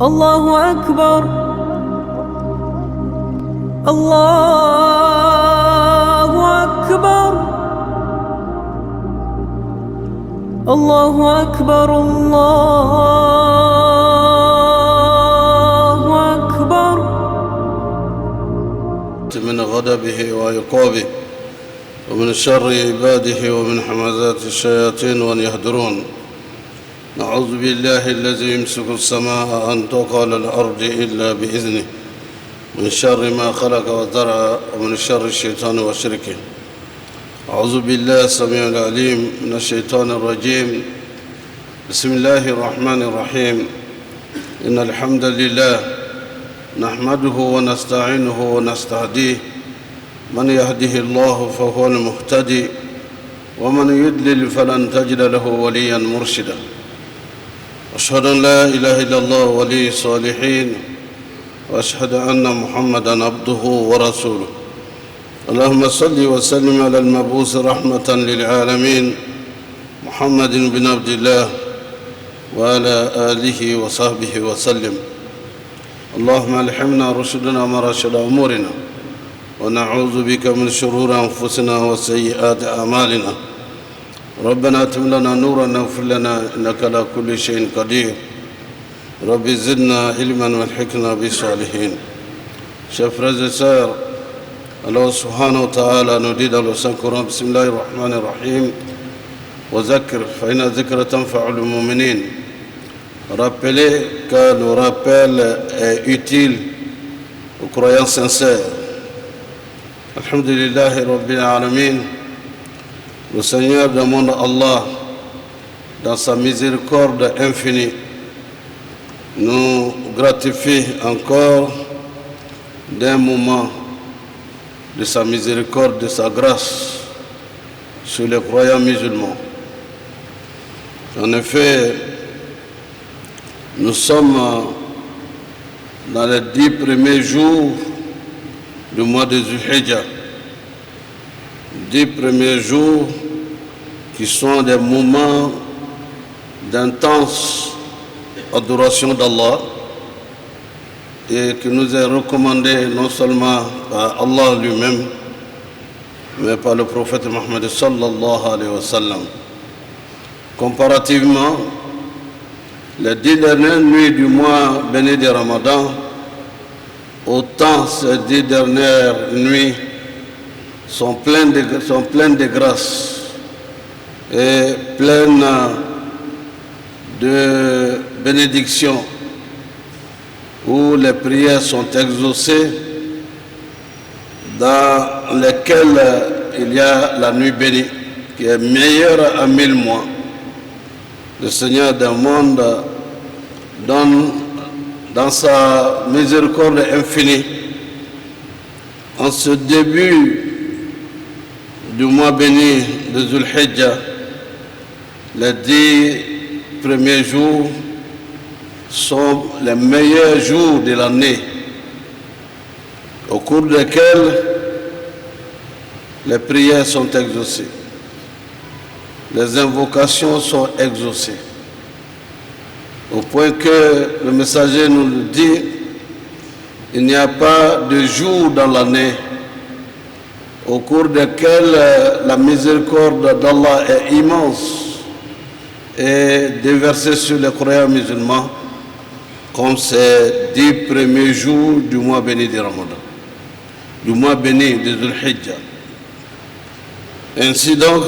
الله أكبر الله أكبر الله أكبر الله أكبر من غضبه وعقابه ومن شر عباده ومن حمزات الشياطين وأن يهدرون. نعوذ بالله الذي يمسك السماء أن تقع على الأرض إلا بإذنه من شر ما خلق وزرع ومن شر الشيطان وشركه. أعوذ بالله السميع العليم من الشيطان الرجيم. بسم الله الرحمن الرحيم. إن الحمد لله نحمده ونستعينه ونستهديه. من يهده الله فهو المهتدي ومن يضلل فلن تجد له وليا مرشدا. أشهد أن لا إله إلا الله ولي الصالحين وأشهد أن محمدا عبده ورسوله. اللهم صل وسلم على المبعوث رحمة للعالمين محمد بن عبد الله وعلى آله وصحبه وسلم. اللهم ألهمنا رشدنا ومرشد أمورنا ونعوذ بك من شرور أنفسنا وسيئات أعمالنا. ربنا اتم لنا نورا واغفر لنا إنك على كل شيء قدير. رب زدنا علما والحقنا بالصالحين. Chers frères et sœurs, Allah subhanahu wa ta'ala nous dit dans le Saint-Coran, Bismillahir Rahmanir Rahim, wa zakir fa inna zikra tanfa'ul mu'minin. Rappelez que le rappel est utile aux croyants sincères. Alhamdulillahi Rabbil Alamin. Le Seigneur demande à Allah, dans sa miséricorde infinie, nous gratifie encore d'un moment de sa miséricorde, de sa grâce sur les croyants musulmans. En effet, nous sommes dans les 10 premiers jours du mois de Zulhijjah. 10 premiers jours qui sont des moments d'intense adoration d'Allah et qui nous est recommandé non seulement par Allah lui-même mais par le prophète Mohammed sallallahu alayhi wa sallam. Comparativement, les 10 dernières nuits du mois béni de Ramadan, autant ces 10 dernières nuits sont pleines de grâce et pleines de bénédictions, où les prières sont exaucées, dans lesquelles il y a la nuit bénie qui est meilleure à 1000 mois. Le Seigneur du monde donne dans sa miséricorde infinie, en ce début du mois béni de Zulhijjah, les 10 premiers jours sont les meilleurs jours de l'année, au cours desquels les prières sont exaucées, les invocations sont exaucées, au point que le messager nous le dit, il n'y a pas de jour dans l'année au cours desquels la miséricorde d'Allah est immense et déversée sur les croyants musulmans, comme ces 10 premiers jours du mois béni de Ramadan, du mois béni de Zulhijjah. Ainsi donc,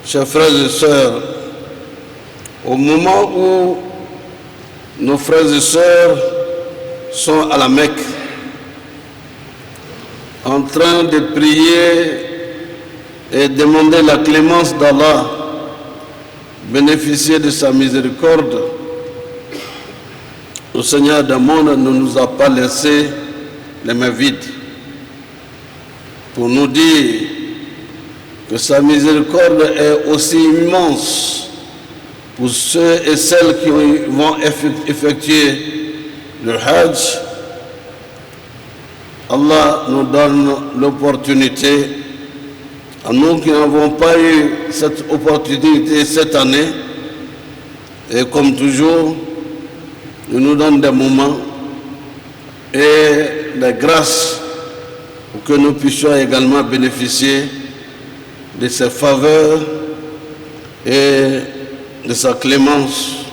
chers frères et sœurs, au moment où nos frères et sœurs sont à la Mecque, en train de prier et demander la clémence d'Allah, bénéficier de sa miséricorde, le Seigneur du monde ne nous a pas laissé les mains vides pour nous dire que sa miséricorde est aussi immense pour ceux et celles qui vont effectuer le Hajj. Allah nous donne l'opportunité, à nous qui n'avons pas eu cette opportunité cette année, et comme toujours, Il nous donne des moments et des grâces pour que nous puissions également bénéficier de ses faveurs et de sa clémence,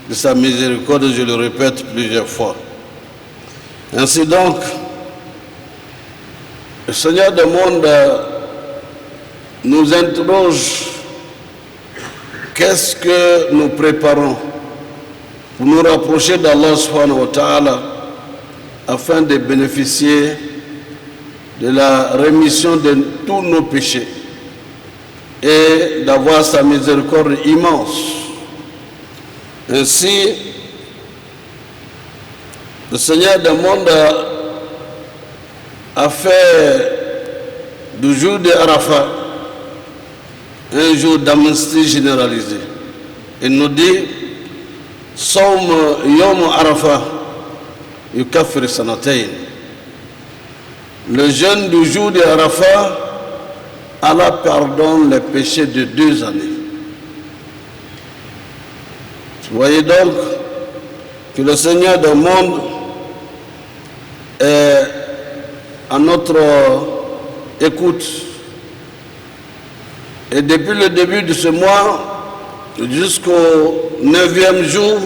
de sa miséricorde, je le répète plusieurs fois. Ainsi donc, le Seigneur du monde nous interroge: qu'est-ce que nous préparons pour nous rapprocher d'Allah subhanahu wa ta'ala afin de bénéficier de la rémission de tous nos péchés et d'avoir sa miséricorde immense. Ainsi, le Seigneur du monde a fait du jour de Arafat un jour d'amnistie généralisée. Il nous dit: Sawm Yawm Arafat yukaffir sanatayn. Le jeûne du jour de Arafat, Allah pardonne les péchés de 2 années. Vous voyez donc que le Seigneur du monde est à notre écoute. Et depuis le début de ce mois jusqu'au 9e jour,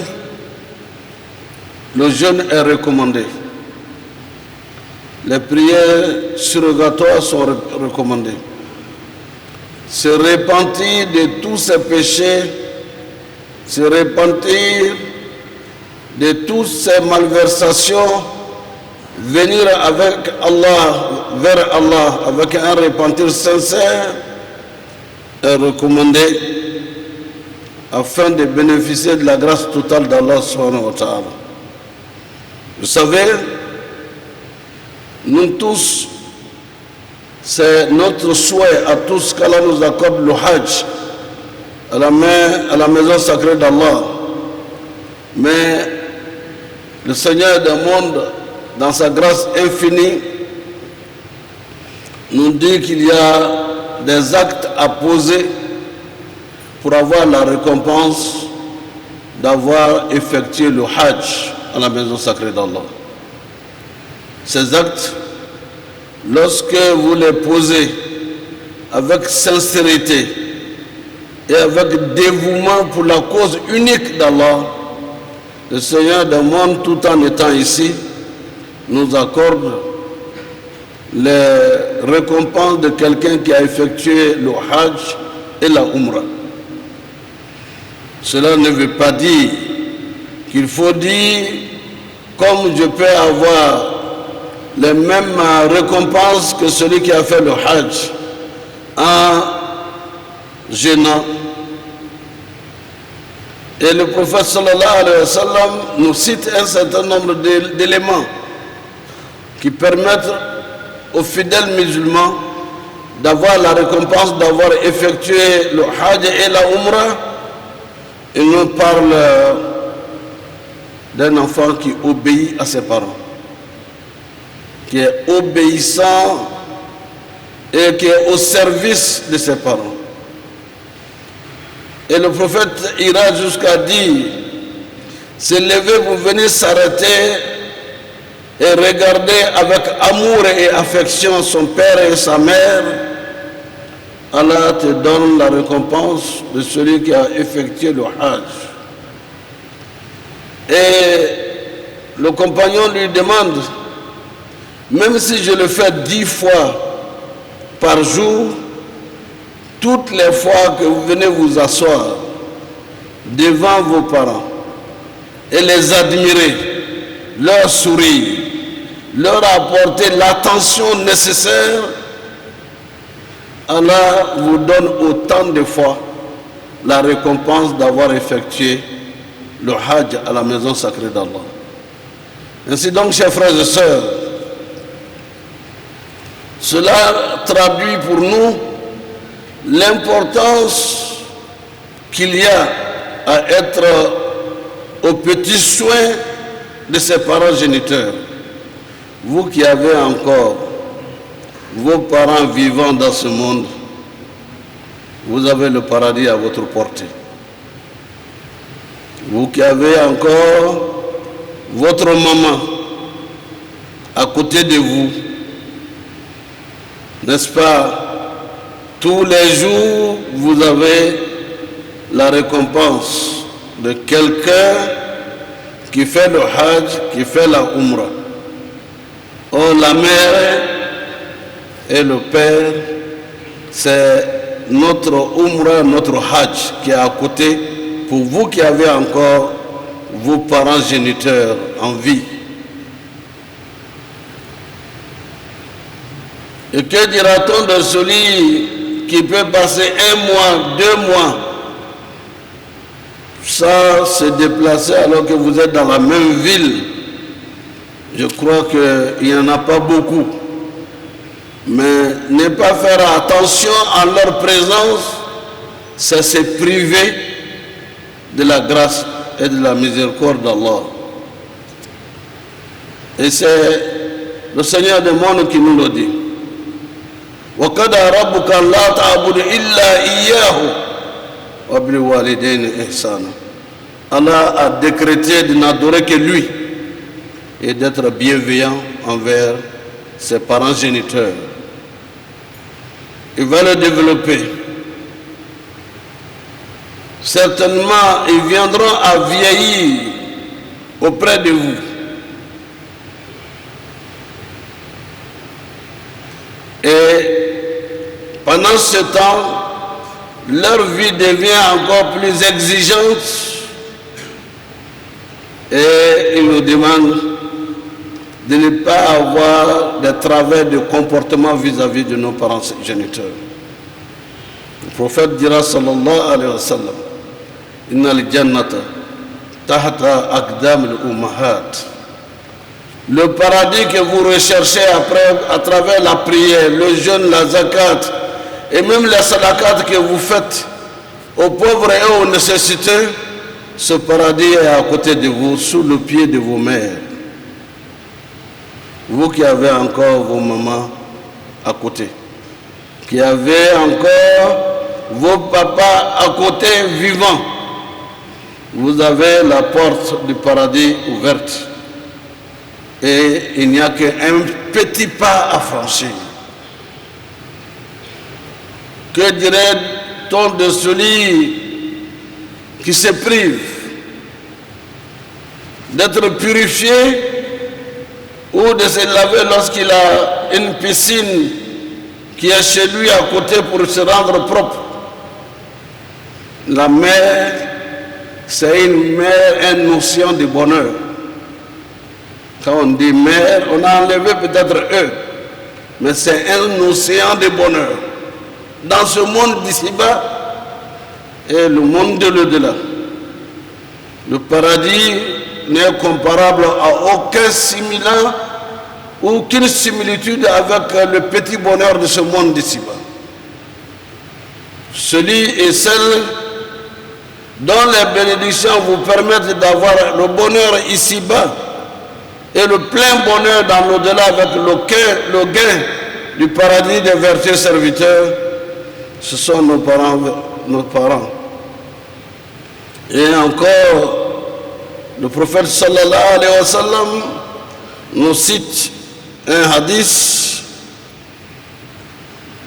le jeûne est recommandé. Les prières surrogatoires sont recommandées. Se repentir de tous ses péchés, se repentir de toutes ses malversations, venir avec Allah, vers Allah, avec un repentir sincère, est recommandé afin de bénéficier de la grâce totale d'Allah subhanahu wa ta'ala. Vous savez, nous tous, c'est notre souhait à tous qu'Allah nous accorde le Hajj à la maison sacrée d'Allah. Mais le Seigneur du monde, dans sa grâce infinie, nous dit qu'il y a des actes à poser pour avoir la récompense d'avoir effectué le Hajj à la maison sacrée d'Allah. Ces actes, lorsque vous les posez avec sincérité et avec dévouement pour la cause unique d'Allah, le Seigneur du monde, tout en étant ici, nous accorde les récompenses de quelqu'un qui a effectué le Hajj et la Umrah. Cela ne veut pas dire qu'il faut dire, comme je peux avoir les mêmes récompenses que celui qui a fait le Hajj en jeûnant. Et le prophète sallallahu alayhi wa sallam nous cite un certain nombre d'éléments qui permettent aux fidèles musulmans d'avoir la récompense d'avoir effectué le Hajj et la Umrah. Il nous parle d'un enfant qui obéit à ses parents, qui est obéissant et qui est au service de ses parents. Et le prophète ira jusqu'à dire: se lever pour venir s'arrêter et regarder avec amour et affection son père et sa mère, Allah te donne la récompense de celui qui a effectué le Hajj. Et le compagnon lui demande: même si je le fais 10 fois par jour, toutes les fois que vous venez vous asseoir devant vos parents et les admirer, leur sourire, leur apporter l'attention nécessaire, Allah vous donne autant de fois la récompense d'avoir effectué le Hajj à la maison sacrée d'Allah. Ainsi donc, chers frères et sœurs, cela traduit pour nous l'importance qu'il y a à être aux petits soins de ses parents géniteurs. Vous qui avez encore vos parents vivants dans ce monde, vous avez le paradis à votre portée. Vous qui avez encore votre maman à côté de vous, n'est-ce pas? Tous les jours, vous avez la récompense de quelqu'un qui fait le Hajj, qui fait la Umrah. Oh, la mère et le père, c'est notre Umrah, notre Hajj qui est à côté pour vous qui avez encore vos parents géniteurs en vie. Et que dira-t-on de celui qui peut passer 1 mois, 2 mois sans se déplacer alors que vous êtes dans la même ville? Je crois qu'il n'y en a pas beaucoup. Mais ne pas faire attention à leur présence, c'est se priver de la grâce et de la miséricorde d'Allah. Et c'est le Seigneur des mondes qui nous le dit. وَقَدَى رَبُّكَ لَا تَعْبُدُ إِلَّا إِيَّاهُ وَبِالْوَالِدَيْنِ إِحْسَانًا. Allah a décrété de n'adorer que lui et d'être bienveillant envers ses parents géniteurs. Il va le développer. Certainement, ils viendront à vieillir auprès de vous. Et pendant ce temps, leur vie devient encore plus exigeante et ils nous demandent de ne pas avoir de travers de comportement vis-à-vis de nos parents géniteurs. Le prophète dira sallallahu alayhi wa sallam, inna al-jannata tahta aqdam al-ummahat. Le paradis que vous recherchez après, à travers la prière, le jeûne, la zakat et même la salakat que vous faites aux pauvres et aux nécessités, ce paradis est à côté de vous, sous le pied de vos mères. Vous qui avez encore vos mamans à côté, qui avez encore vos papas à côté vivants, vous avez la porte du paradis ouverte. Et il n'y a qu'un petit pas à franchir. Que dirait-on de celui qui se prive d'être purifié ou de se laver lorsqu'il a une piscine qui est chez lui à côté pour se rendre propre? La mer, c'est une notion de bonheur. Quand on dit mer, on a enlevé peut-être eux, mais c'est un océan de bonheur. Dans ce monde d'ici-bas et le monde de l'au-delà, le paradis n'est comparable à aucun similaire ou aucune similitude avec le petit bonheur de ce monde d'ici-bas. Celui et celle dont les bénédictions vous permettent d'avoir le bonheur ici-bas et le plein bonheur dans l'au-delà avec le gain du paradis des vertus serviteurs, ce sont nos parents. Et encore, le prophète sallallahu alayhi wa sallam nous cite un hadith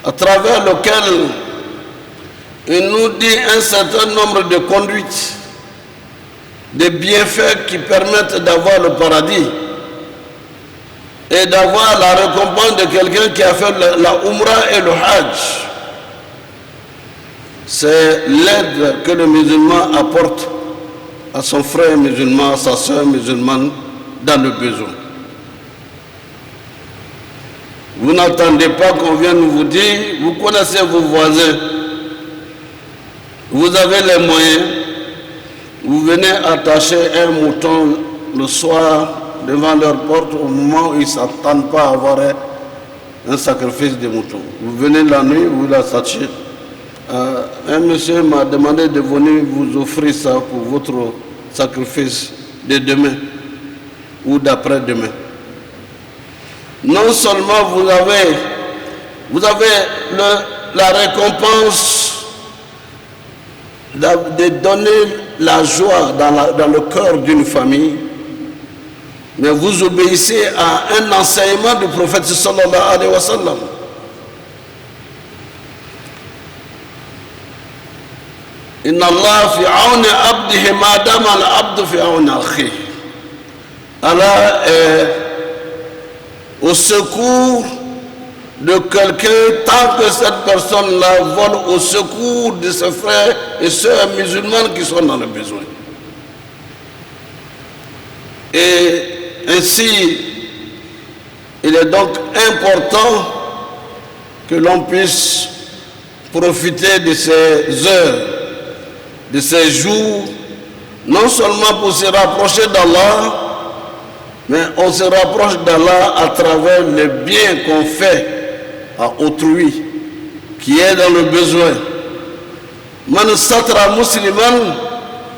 à travers lequel il nous dit un certain nombre de conduites, de bienfaits qui permettent d'avoir le paradis et d'avoir la récompense de quelqu'un qui a fait la Umrah et le Hajj. C'est l'aide que le musulman apporte à son frère musulman, à sa soeur musulmane dans le besoin. Vous n'attendez pas qu'on vienne vous dire, vous connaissez vos voisins, vous avez les moyens, vous venez attacher un mouton le soir devant leur porte au moment où ils ne s'attendent pas à avoir un sacrifice de mouton. Vous venez la nuit, vous l'attachez. Un monsieur m'a demandé de venir vous offrir ça pour votre sacrifice de demain ou d'après-demain. Non seulement vous avez la récompense de donner la joie dans le cœur d'une famille, mais vous obéissez à un enseignement du prophète sallallahu alayhi wa sallam. Inna Allah fi auni abdihi ma dama al-abdu fi auni akhihi. Allah est au secours de quelqu'un tant que cette personne-là vole au secours de ses frères et sœurs musulmans qui sont dans le besoin. Et ainsi, il est donc important que l'on puisse profiter de ces heures, de ces jours, non seulement pour se rapprocher d'Allah, mais on se rapproche d'Allah à travers le bien qu'on fait à autrui, qui est dans le besoin. Man satra musliman,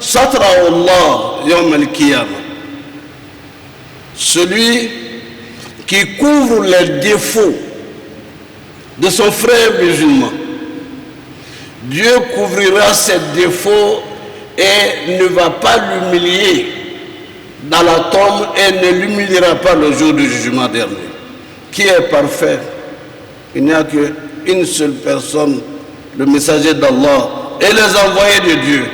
satra Allah yawm al-qiyamah. Celui qui couvre les défauts de son frère musulman, Dieu couvrira ses défauts et ne va pas l'humilier dans la tombe et ne l'humiliera pas le jour du jugement dernier. Qui est parfait? Il n'y a qu'une seule personne, le messager d'Allah et les envoyés de Dieu.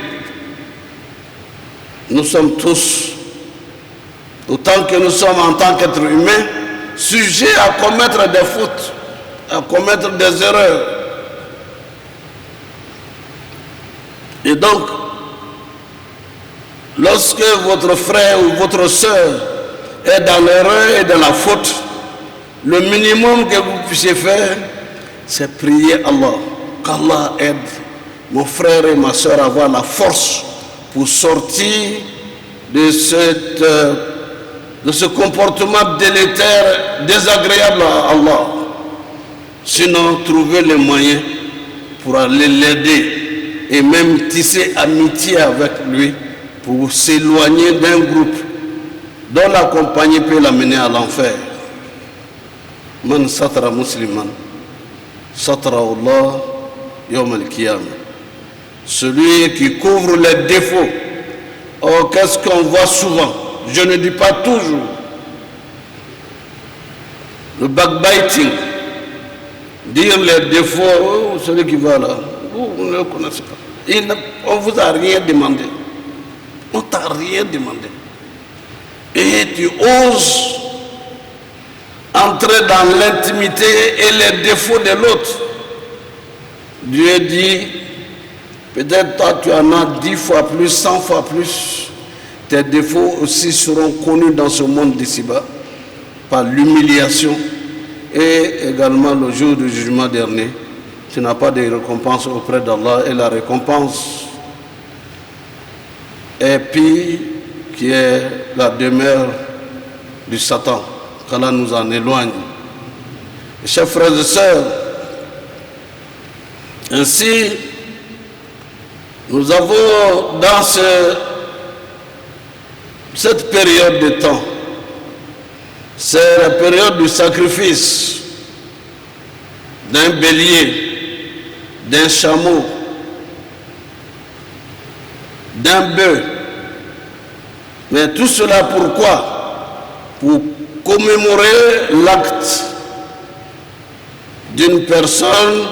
Nous sommes tous, autant que nous sommes en tant qu'êtres humains, sujets à commettre des fautes, à commettre des erreurs. Et donc, lorsque votre frère ou votre soeur est dans l'erreur et dans la faute, le minimum que vous puissiez faire, c'est prier Allah. Qu'Allah aide mon frère et ma soeur à avoir la force pour sortir de ce comportement délétère, désagréable à Allah. Sinon, trouver les moyens pour aller l'aider et même tisser amitié avec lui pour s'éloigner d'un groupe dont la compagnie peut l'amener à l'enfer. Man satra musliman, satra Allah yawm al-qiyamah. Celui qui couvre les défauts. Oh, qu'est-ce qu'on voit souvent? Je ne dis pas toujours. Le backbiting, dire les défauts, oh, celui qui va là, vous ne le connaissez pas. On ne vous a rien demandé. On ne t'a rien demandé. Et tu oses entrer dans l'intimité et les défauts de l'autre. Dieu dit, peut-être toi tu en as 10 fois plus, 100 fois plus. Tes défauts aussi seront connus dans ce monde d'ici-bas par l'humiliation et également le jour du jugement dernier. Tu n'as pas de récompense auprès d'Allah et la récompense est pire, qui est la demeure du Satan, qu'Allah nous en éloigne. Chers frères et sœurs, ainsi, nous avons dans cette période de temps, c'est la période du sacrifice d'un bélier, d'un chameau, d'un bœuf. Mais tout cela pourquoi? Pour commémorer l'acte d'une personne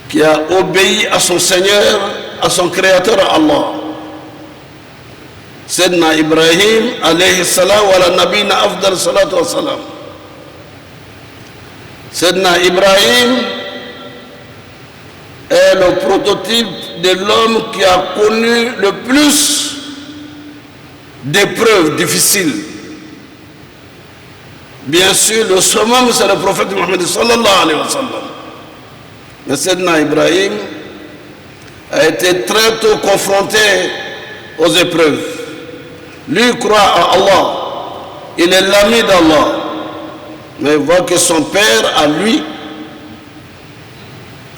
qui a obéi à son Seigneur, à son Créateur, à Allah. Sayyidina Ibrahim alayhi salam wa ala nabina afdal salatu wa salam. Sayyidina Ibrahim est le prototype de l'homme qui a connu le plus d'épreuves difficiles. Bien sûr, le summum, c'est le prophète Mohammed sallallahu alayhi wa sallam. Mais Sayyidina Ibrahim a été très tôt confronté aux épreuves. Lui croit à Allah, il est l'ami d'Allah, mais il voit que son père, à lui,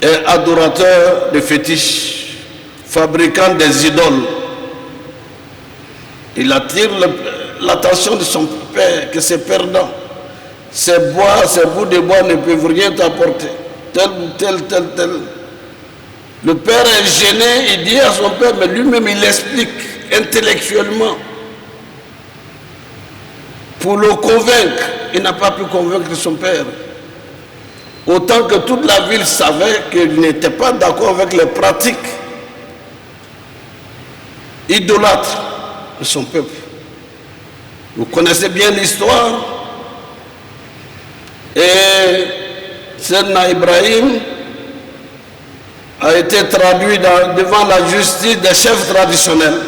est adorateur de fétiches, fabricant des idoles. Il attire l'attention de son père, que c'est perdant. Ces bouts de bois ne peuvent rien t'apporter. Tel. Le père est gêné, il dit à son père, mais lui-même il explique intellectuellement. pour le convaincre. Il n'a pas pu convaincre son père. Autant que toute la ville savait qu'il n'était pas d'accord avec les pratiques idolâtres de son peuple. Vous connaissez bien l'histoire. Et Sayyidina Ibrahim a été traduit devant la justice des chefs traditionnels.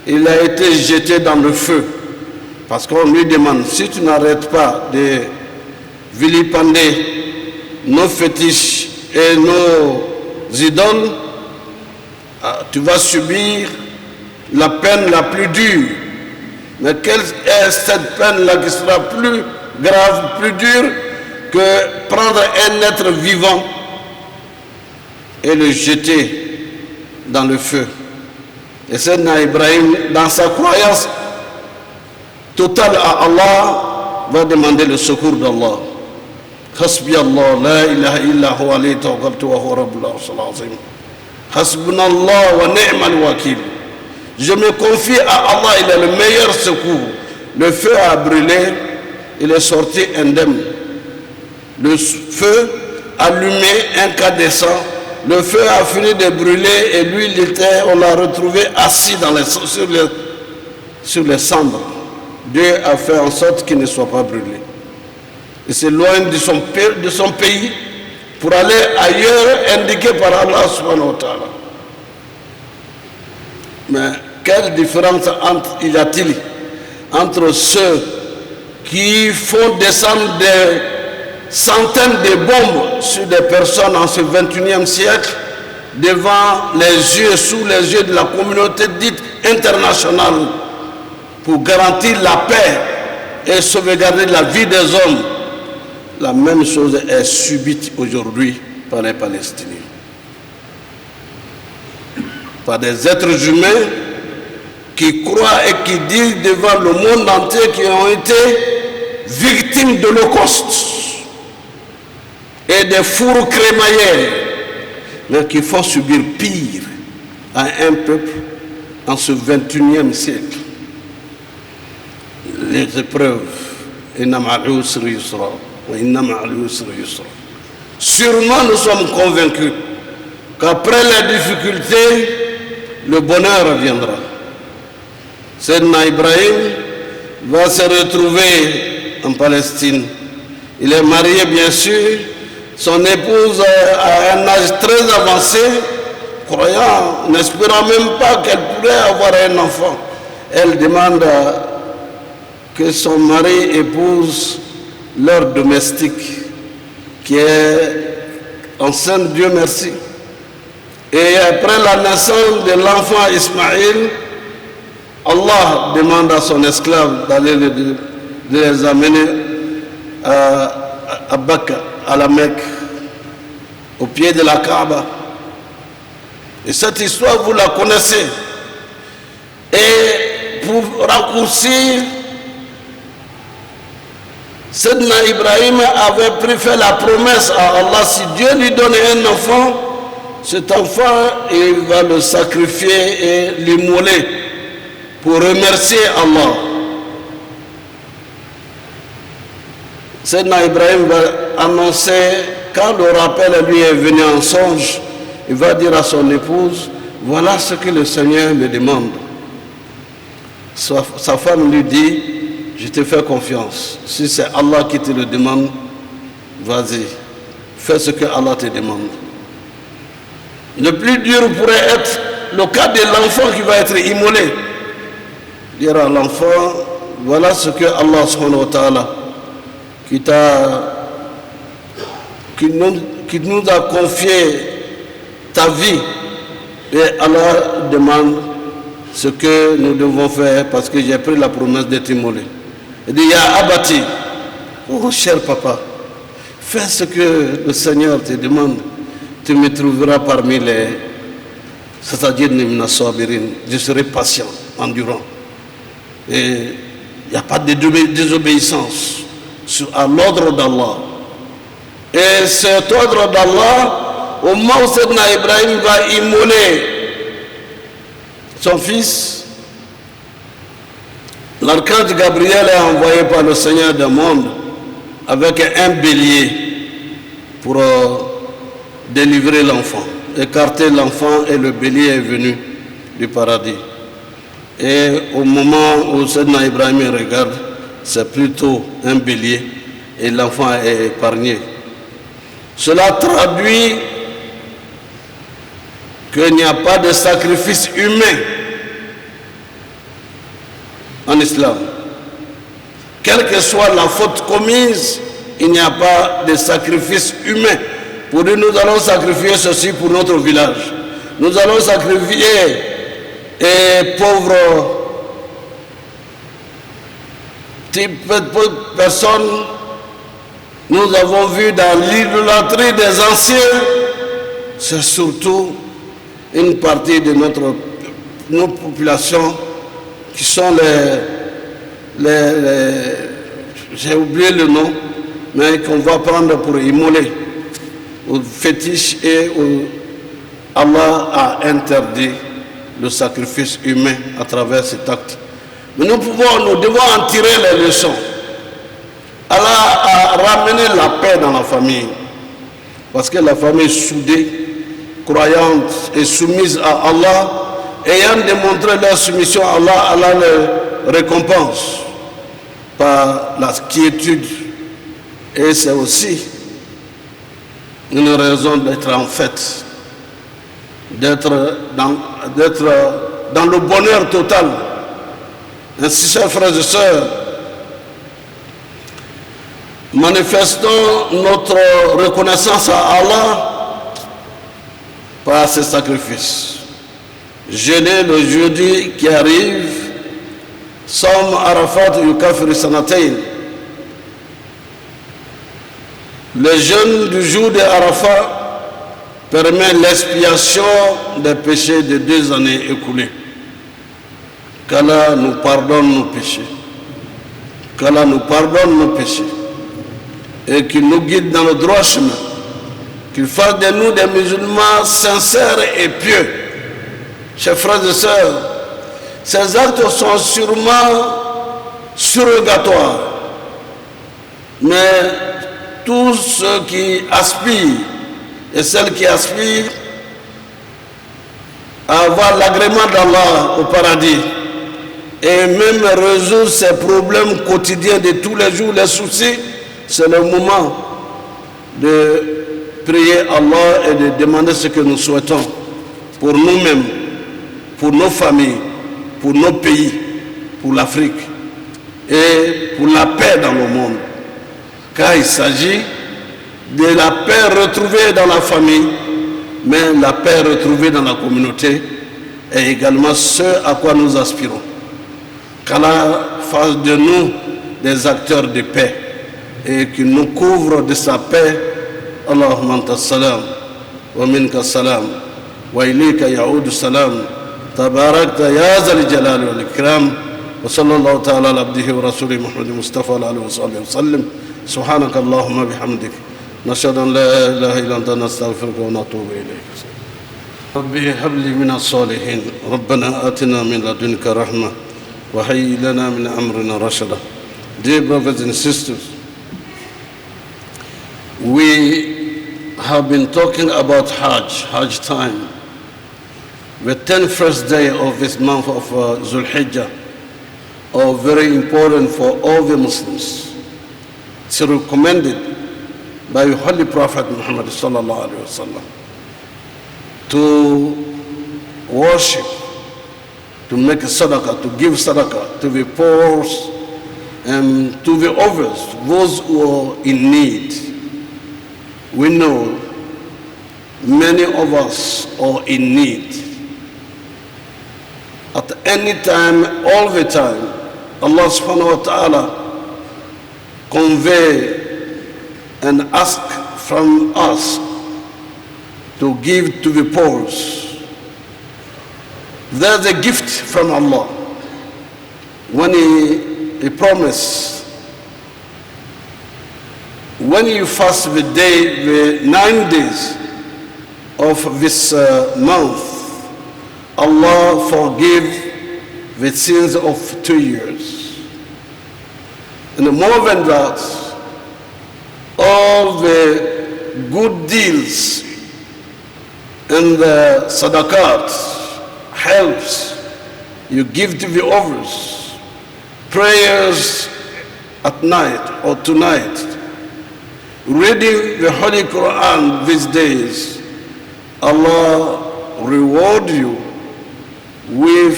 Il a été jeté dans le feu. Parce qu'on lui demande, si tu n'arrêtes pas de vilipender nos fétiches et nos idoles, tu vas subir la peine la plus dure. Mais quelle est cette peine-là qui sera plus grave, plus dure que prendre un être vivant et le jeter dans le feu? Et Sayyidina Ibrahim, dans sa croyance totale à Allah, va demander le secours d'Allah. Hasbi Allah, la ilaha illa huwa alayhi tawakkaltu wa huwa rabbul arshil azim. Hasbunallah wa ni'mal wakil. Je me confie à Allah, il est le meilleur secours. Le feu a brûlé, il est sorti indemne. Le feu allumé, incandescent. Le feu a fini de brûler et lui, on l'a retrouvé assis sur les cendres. Dieu a fait en sorte qu'il ne soit pas brûlé. Il s'éloigne de son pays pour aller ailleurs, indiqué par Allah subhanahu wa ta'ala. Mais quelle différence y a-t-il entre ceux qui font descendre des centaines de bombes sur des personnes en ce 21e siècle devant les yeux, sous les yeux de la communauté dite internationale pour garantir la paix et sauvegarder la vie des hommes? La même chose est subie aujourd'hui par les Palestiniens. Par des êtres humains qui croient et qui disent devant le monde entier qu'ils ont été victimes de l'Holocauste et des fours crémaillères, mais qui font subir pire à un peuple en ce 21e siècle. Les épreuves, sûrement nous sommes convaincus qu'après les difficultés, le bonheur viendra. Sayyidina Ibrahim va se retrouver en Palestine. Il est marié bien sûr, son épouse a un âge très avancé, croyant, n'espérant même pas qu'elle pourrait avoir un enfant. Elle demande que son mari épouse leur domestique qui est enceinte, Dieu merci. Et après la naissance de l'enfant Ismaïl, Allah demande à son esclave d'aller les amener à Bakka, à la Mecque, au pied de la Kaaba. Et cette histoire, vous la connaissez. Et pour raccourcir, Sayyidina Ibrahim avait fait la promesse à Allah, si Dieu lui donne un enfant, cet enfant, il va le sacrifier et l'immoler pour remercier Allah. Sayyidina Ibrahim va annoncer, quand le rappel lui est venu en songe, il va dire à son épouse, voilà ce que le Seigneur me demande. Sa femme lui dit, je te fais confiance. Si c'est Allah qui te le demande, vas-y, fais ce que Allah te demande. Le plus dur pourrait être le cas de l'enfant qui va être immolé. Dire à l'enfant, voilà ce que Allah subhanahu wa ta'ala qui nous a confié ta vie, et Allah demande ce que nous devons faire parce que j'ai pris la promesse d'être immolé. Il dit, Ya Abati, oh cher papa, fais ce que le Seigneur te demande, tu me trouveras parmi les, c'est-à-dire je serai patient, endurant. Et il n'y a pas de désobéissance à l'ordre d'Allah. Et cet ordre d'Allah, au moment où Sayyidina Ibrahim va immoler son fils, L'archange Gabriel est envoyé par le Seigneur du monde avec un bélier pour délivrer l'enfant, écarter l'enfant, et le bélier est venu du paradis. Et au moment où Sayyidina Ibrahim regarde, c'est plutôt un bélier et l'enfant est épargné. Cela traduit qu'il n'y a pas de sacrifice humain en islam. Quelle que soit la faute commise, il n'y a pas de sacrifice humain. Pour dire, nous allons sacrifier ceci pour notre village. Nous allons sacrifier pauvres personnes. Nous avons vu dans l'idolâtrie des anciens, c'est surtout une partie de nos populations qui sont j'ai oublié le nom, mais qu'on va prendre pour immoler aux fétiches, et Allah a interdit le sacrifice humain à travers cet acte. Mais nous devons en tirer les leçons. Allah a ramené la paix dans la famille, parce que la famille est soudée, croyante et soumise à Allah, ayant démontré leur soumission à Allah, Allah les récompense par la quiétude. Et c'est aussi une raison d'être en fête, d'être dans le bonheur total. Ainsi, chers frères et sœurs, manifestons notre reconnaissance à Allah par ce sacrifice. Jeûner le jeudi qui arrive, Sawm Arafat Yukafir Sanatayn. Le jeûne du jour de Arafat permet l'expiation des péchés de 2 années écoulées. Qu'Allah nous pardonne nos péchés. Qu'Allah nous pardonne nos péchés. Et qu'il nous guide dans le droit chemin. Qu'il fasse de nous des musulmans sincères et pieux. Chers frères et sœurs, ces actes sont sûrement surrogatoires. Mais tous ceux qui aspirent et celles qui aspirent à avoir l'agrément d'Allah au paradis et même résoudre ces problèmes quotidiens de tous les jours, les soucis, c'est le moment de prier Allah et de demander ce que nous souhaitons pour nous-mêmes, pour nos familles, pour nos pays, pour l'Afrique et pour la paix dans le monde. Car il s'agit de la paix retrouvée dans la famille, mais la paix retrouvée dans la communauté est également ce à quoi nous aspirons. Qu'Allah fasse de nous des acteurs de paix et qu'il nous couvre de sa paix. Allahumma anta salam wa minka salam wa ilayka ya'udu salam tabarakta ya zal jalali wal ikram wa sallallahu ta'ala ala abdihi wa rasulih Muhammad Mustafa alayhi wa sallam. سبحانك اللهم بحمدك نشهد أن لا إله إلا أنت نستغفرك ونتوب إليك. ربي هب لي من الصالحين ربنا آتنا من لدنك رحمة وهيئ لنا من أمرنا رشدا. Dear brothers and sisters, we have been talking about Hajj time, the 10th day of this month of Dhul Hijjah, very important for all the Muslims. It's recommended by the Holy Prophet Muhammad sallallahu alaihi wasallam to worship, to make a sadaqah, to give sadaqah to the poor and to the others, those who are in need. We know many of us are in need. At any time, all the time, Allah subhanahu wa ta'ala convey and ask from us to give to the poor. There's a gift from Allah. When He promised, when you fast the 9 days of this month, Allah forgive the sins of 2 years. And more than that, all the good deals and the sadaqat, helps you give to the others, prayers at night or tonight, reading the Holy Quran these days, Allah reward you with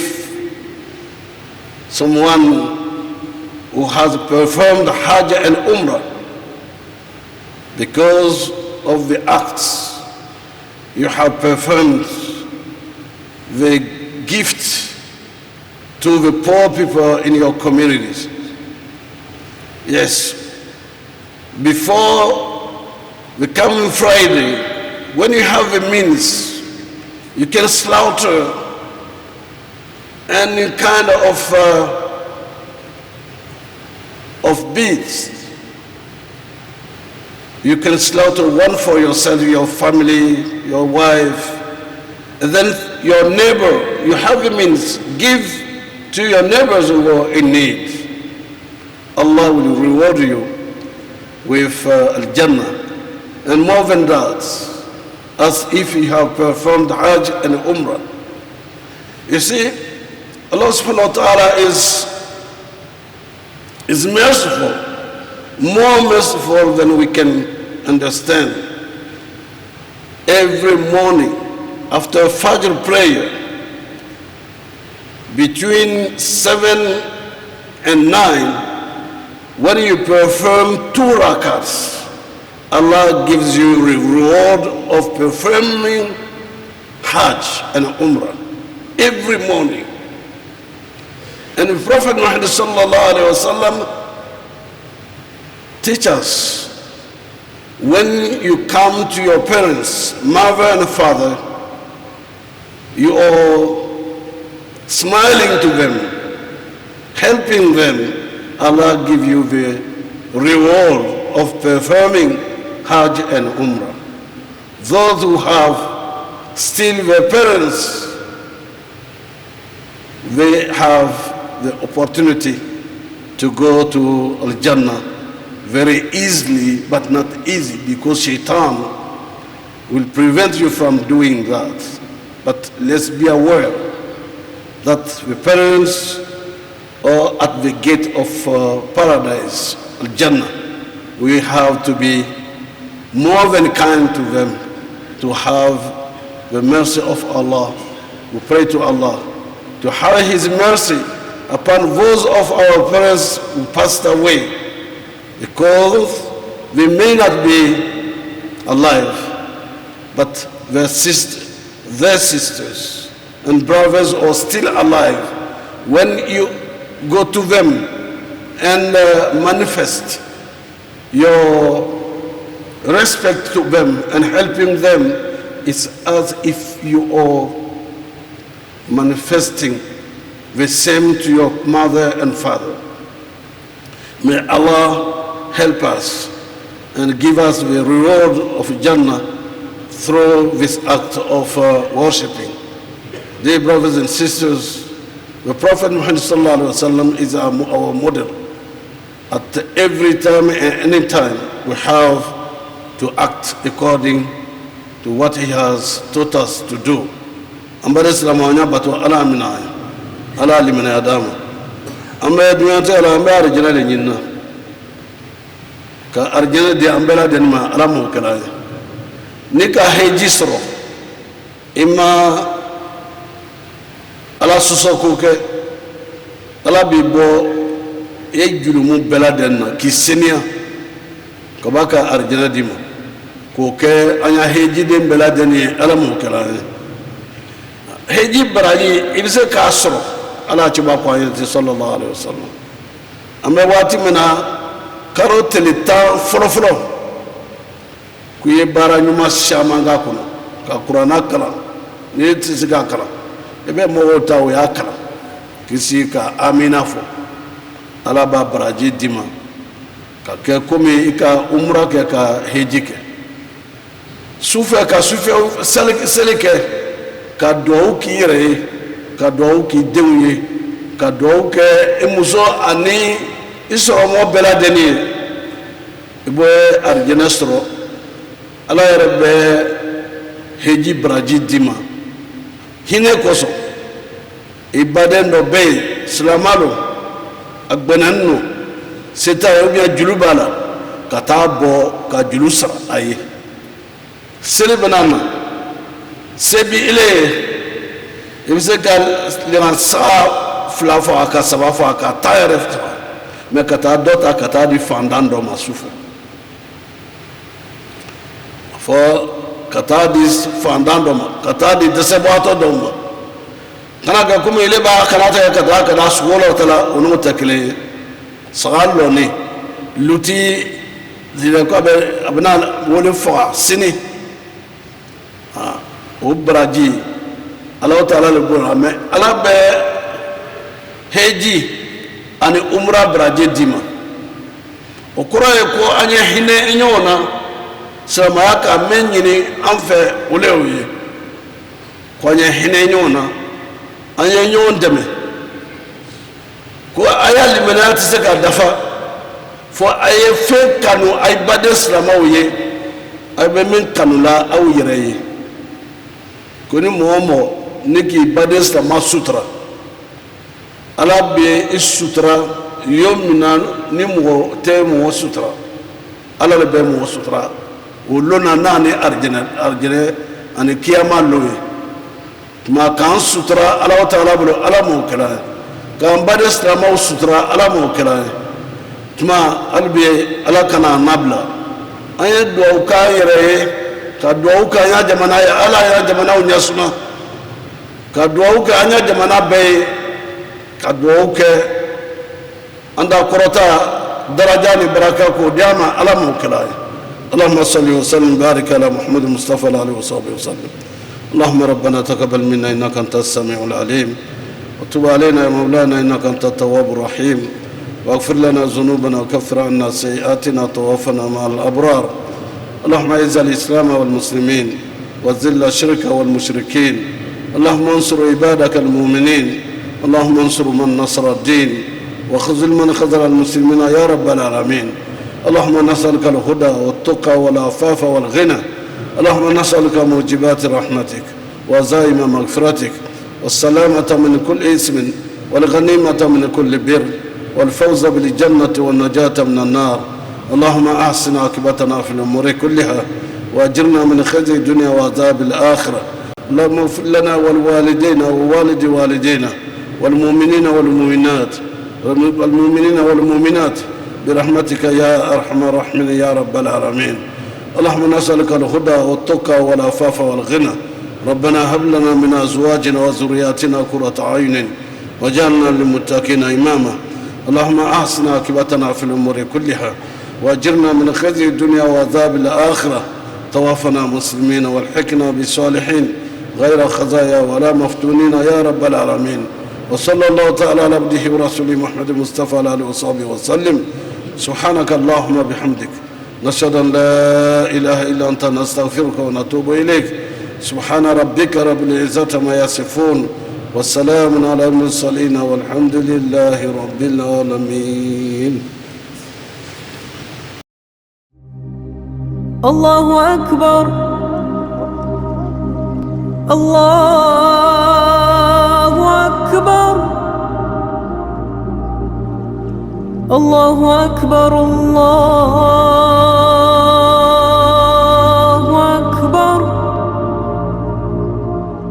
someone who has performed Hajj and Umrah because of the acts you have performed, the gift to the poor people in your communities. Yes, before the coming Friday, when you have the means, you can slaughter any kind of beasts. You can slaughter one for yourself, your family, your wife, and then your neighbor. You have the means, give to your neighbors who are in need. Allah will reward you with Al-Jannah. And more than that, as if you have performed Hajj and Umrah. You see, Allah subhanahu wa ta'ala is merciful, more merciful than we can understand. Every morning after Fajr prayer, between 7 and 9, when you perform 2 rakats, Allah gives you reward of performing Hajj and Umrah every morning. And the Prophet Muhammad sallallahu alaihi wasallam teach us, when you come to your parents, mother and father, you are smiling to them, helping them. Allah give you the reward of performing Hajj and Umrah. Those who have still their parents, they have the opportunity to go to Al-Jannah very easily, but not easy, because Shaitan will prevent you from doing that. But let's be aware that the parents are at the gate of paradise, Al-Jannah. We have to be more than kind to them, to have the mercy of Allah. We pray to Allah to have His mercy upon those of our parents who passed away, because they may not be alive, but their sisters and brothers are still alive. When you go to them and manifest your respect to them and helping them, it's as if you are manifesting the same to your mother and father. May Allah help us and give us the reward of Jannah through this act of worshipping. Dear brothers and sisters, the Prophet Muhammad sallallahu alaihi wasallam is our model. At every time and any time, we have to act according to what he has taught us to do. Ambare salamanya batu ala minaya, ala limana adama. Amba dunyate ala amba arjana le nyinna. Ka arjana di ambela denma ala mo kala. Nika hejisro. Ima ala susoko ke ala bibo e julumu bela denna kisenia kabaka arjana dima ko ke anya heji den bela deni ala mo kala. Heji baraji ibse kasro ala chuba ko ayati sallallahu alaihi wasallam. Amba wati mina karo telita folo kuye bara nyuma shamanga kuno ka qur'ana kala ni tisiga kala ebe mo wota o ya kala kisi ka amina fo ala ba baraji dima ka ke komi ka umra ke ka heji ke sufa ka sufa selike ka do ki yere ka do ki dewye ka do ke emuso ani isoro mo bela deni ibo arjana soro ala yarbe heji braji dima hine koso ibaden do be slamalo agbenanno seta yobia julubala katabo ka julusa aye sele banana sebi ile ibse gal liman sa flafa ka sabafa ka tayref me kata dota kata di fandando masufu fo kata di fandando kata di desebato doma kana ga kuma ile ba kana ta kada suwala tala unu takle sagallo ni luti zira ko abna woni fa sini o braji Allah taala le bon ame ala be heji ani umra braji dima o kuraye ko anya hine nyona sama ka menyini anfe ulewi ko anya hine nyona anya nyon deme ko aya limanati saka dafa fo aye fe kanu ay bade slamawiye ay be min kanula aw yereye koni momo niki bade slama sutra ala be sutra yomina ni mo te mo sutra ala le be mo sutra o lona nani arjana ani kiyama lowe ma kan sutra ala taala bulo ala mo kala kan bade slama sutra ala mo kala tuma albi ala kana nabla aya do ka yere ka do ka ya jamana ya ala ya jamana unya suna ka do ka anya jamana be ka do ke anda korota darajani baraka ko diama ala mo kala اللهم صل وسلم وبارك على محمد المصطفى عليه وصحبه وسلم اللهم ربنا تقبل منا انك انت السميع العليم وتب علينا يا مولانا انك انت التواب الرحيم واغفر لنا ذنوبنا وكفر عنا سيئاتنا وتوفنا مع الأبرار اللهم اعز الإسلام والمسلمين وذل الشرك والمشركين اللهم انصر عبادك المؤمنين اللهم انصر من نصر الدين وخذل من خذل المسلمين يا رب العالمين اللهم نسألك الهدى والتقى والعفاف والغنى اللهم نسألك موجبات رحمتك وزائم مغفرتك والسلامة من كل إثم والغنيمة من كل بر والفوز بالجنة والنجاة من النار اللهم أحسن عاقبتنا في الأمور كلها وأجرنا من خزي الدنيا وعذاب الآخرة اللهم اغفر لنا ولوالدينا ووالد والدينا والمؤمنين والمؤمنات برحمتك يا أرحم الراحمين يا رب العالمين اللهم نسألك الهدى والتقى والعفاف والغنى ربنا هب لنا من أزواجنا وذرياتنا قرة أعين وجعلنا للمتقين إماما اللهم أحسن عاقبتنا في الأمور كلها وأجرنا من خزي الدنيا وعذاب الآخرة توفنا مسلمين والحقنا بالصالحين غير خزايا ولا مفتونين يا رب العالمين وصلى الله تعالى على عبده ورسوله محمد المصطفى على آله وصحبه وسلم سبحانك اللهم بحمدك نشهد أن لا إله إلا أنت نستغفرك ونتوب إليك سبحان ربك رب العزة ما يصفون والسلام على المرسلين والحمد لله رب العالمين. الله أكبر الله أكبر الله أكبر الله